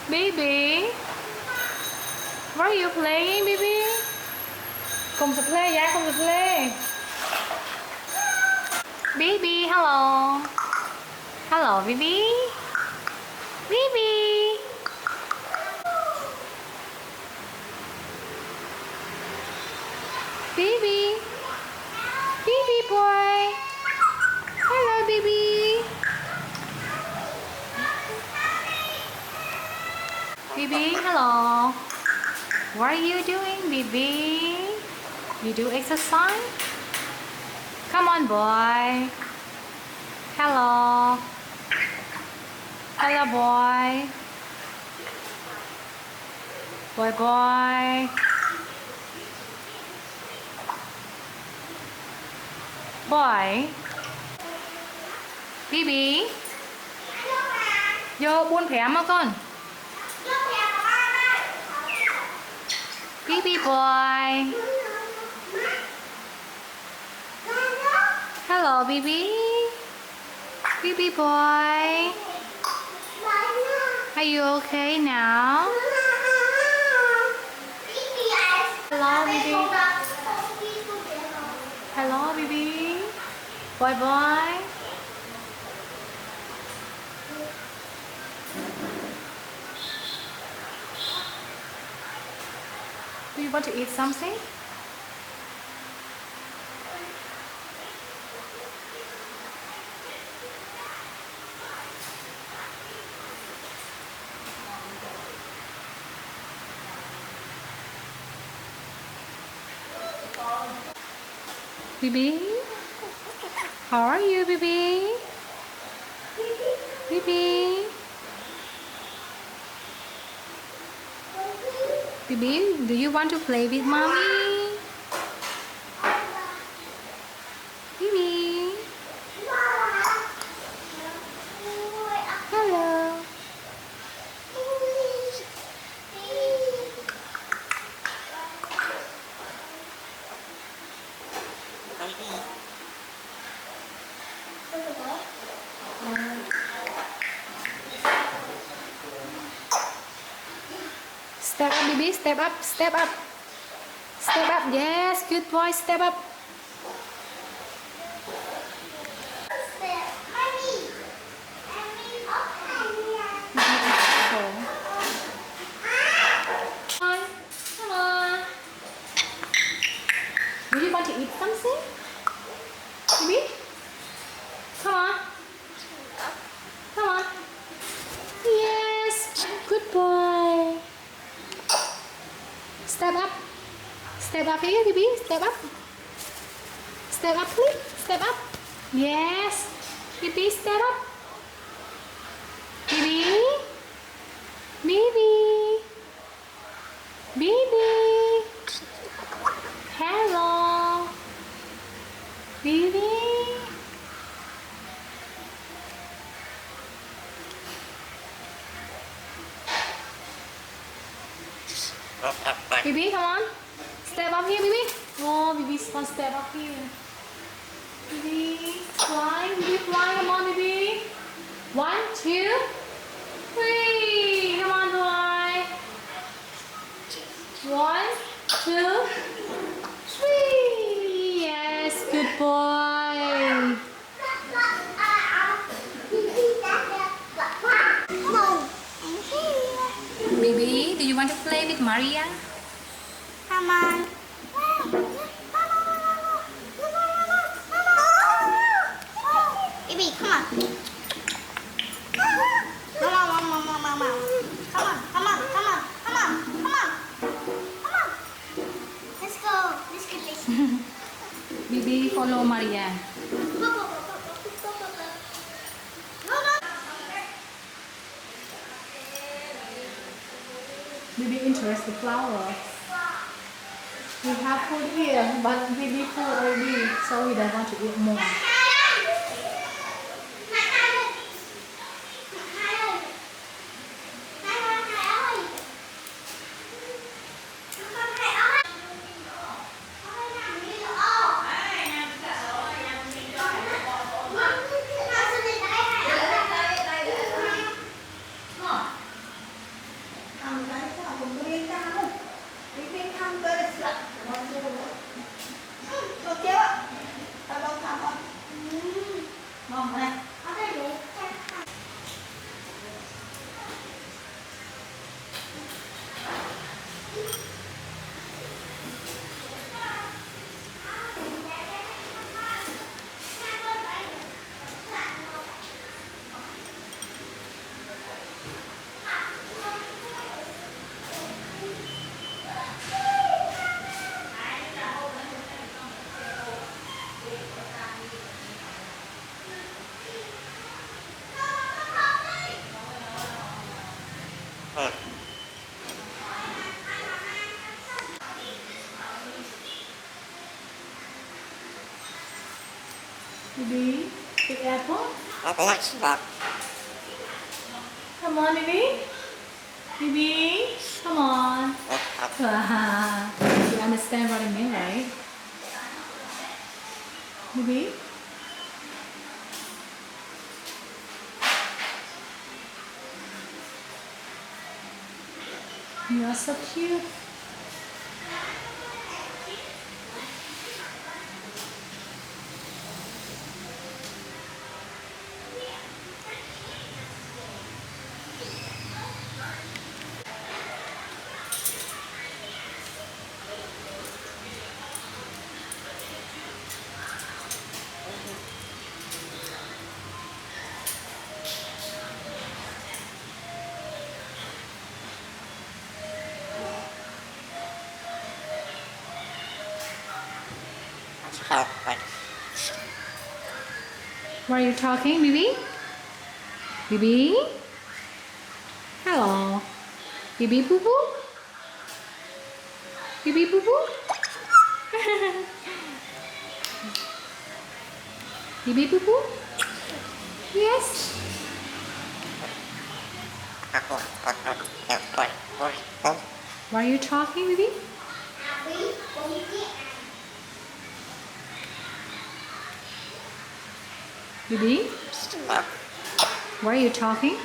Baby, what are you playing, baby? Cùng tập play, yeah, cùng tập play. Baby, hello. Hello, baby. Baby. Baby. Baby boy. Hello, baby. Baby, hello. What are you doing, baby? You do exercise? Come on, boy. Hello. Hello, boy. Boy, boy. Boy. Bibi. Vô buôn phẻ mà con. Bibi boy. Hello, Bibi. Bibi boy. Are you okay now? Hello, Bibi. Hello, Bibi. Boy, boy. Do you want to eat something? Bibi? How are you, Bibi? Bibi? Bibi, do you want to play with mommy? Bibi? Hello. Step up, Bibi. Step up. Step up. Step up. Yes, good boy. Step up. Come on. Do you want to eat something? Bibi? Come on. Come on. Yes, good boy. Step up. Step up here, Bibi. Step up. Step up, please. Step up. Yes. Bibi, step up. Bibi. Bibi. Bibi. Hello. Bibi. Bibi, come on. Step up here, Bibi. Oh, Bibi's gonna step up here. Bibi, fly. Bibi, fly. Come on, Bibi. 1, 2, 3. Come on, boy. 1, 2, 3. Yes, good boy. Bibi, do you want to play with Maria? Come on. Bibi, come on. Mama. Come on. Let's go. Bibi, follow Maria. Bibi interested flowers. We have food here, but Bibi full already, so we don't want to eat more. Ngon đây. Ở đây để Bibi, big apple. Let's walk. Come on, Bibi. Bibi, come on. You understand what I mean, right? Bibi? You are so cute. Oh, right. Why are you talking, Bibi? Bibi? Hello. Bibi boo boo? Bibi boo boo? Bibi boo boo? Yes. Why are you talking, Bibi? Bibi? Why are you talking?